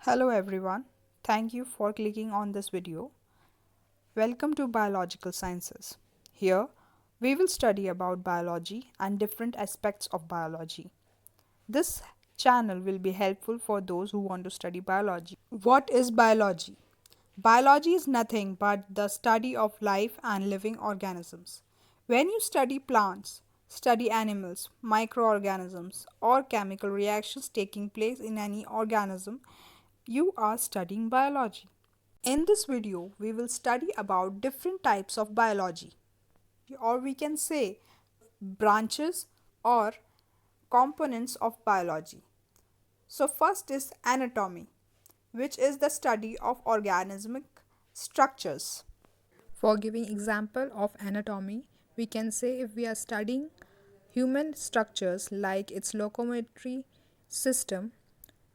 Hello everyone, thank you for clicking on this video. Welcome to Biological Sciences. Here, we will study about biology and different aspects of biology. This channel will be helpful for those who want to study biology. What is biology? Biology is nothing but the study of life and living organisms. When you study plants, study animals, microorganisms, or chemical reactions taking place in any organism, you are studying biology. In this video, we will study about different types of biology, or we can say branches or components of biology. So first is anatomy, which is the study of organismic structures. For giving example of anatomy, we can say if we are studying human structures like its locomotory system,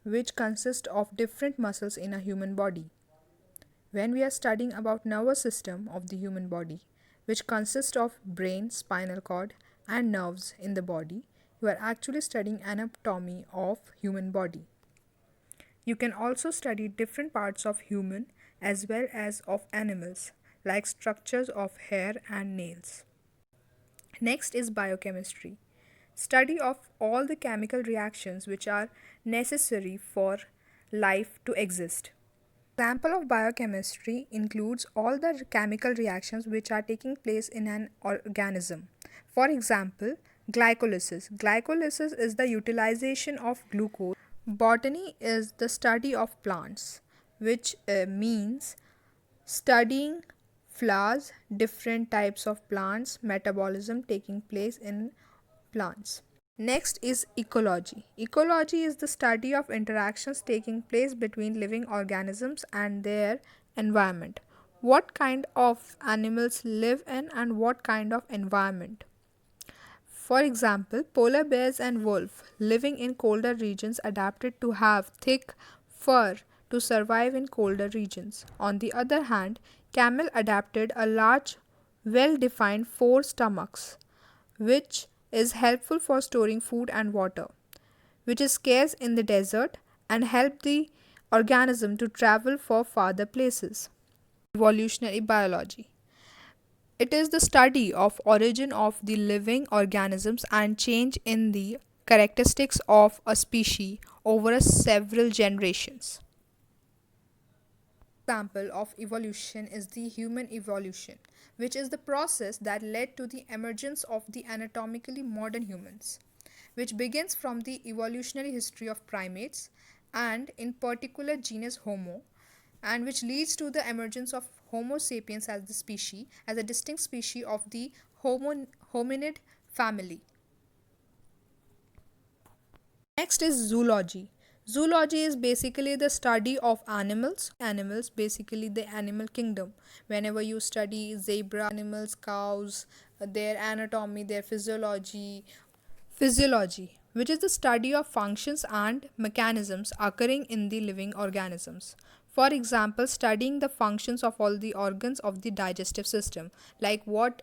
which consists of different muscles in a human body. When we are studying about nervous system of the human body, which consists of brain, spinal cord and nerves in the body, you are actually studying anatomy of human body. You can also study different parts of human as well as of animals, like structures of hair and nails. Next is biochemistry, study of all the chemical reactions which are necessary for life to exist. Example of biochemistry includes all the chemical reactions which are taking place in an organism. For example, glycolysis. Glycolysis is the utilization of glucose. Botany is the study of plants, which means studying flowers, different types of plants, metabolism taking place in plants. Next is ecology. Ecology is the study of interactions taking place between living organisms and their environment. What kind of animals live in and what kind of environment. For example, polar bears and wolves living in colder regions adapted to have thick fur to survive in colder regions. On the other hand, camel adapted a large, well-defined four stomachs, which is helpful for storing food and water, which is scarce in the desert and help the organism to travel for farther places. Evolutionary biology. It is the study of origin of the living organisms and change in the characteristics of a species over several generations. Example of evolution is the human evolution, which is the process that led to the emergence of the anatomically modern humans, which begins from the evolutionary history of primates and in particular genus Homo, and which leads to the emergence of Homo sapiens as the species, as a distinct species of the hominid family. Next is zoology. Zoology is basically the study of animals. Animals, basically the animal kingdom. Whenever you study zebra animals, cows, their anatomy, their physiology. Physiology, which is the study of functions and mechanisms occurring in the living organisms. For example, studying the functions of all the organs of the digestive system, like what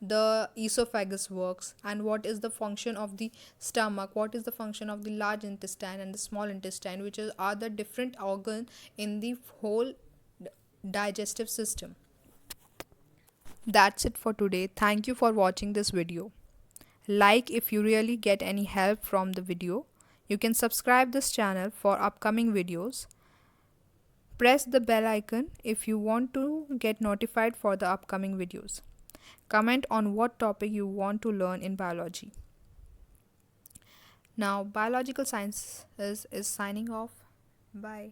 the esophagus works and what is the function of the stomach, what is the function of the large intestine and the small intestine, which are the different organ in the whole digestive system. That's it for today. Thank you for watching this video. Like if you really get any help from the video. You can subscribe this channel for upcoming videos. Press the bell icon if you want to get notified for the upcoming videos. Comment on what topic you want to learn in biology. Now, Biological Sciences is signing off. Bye.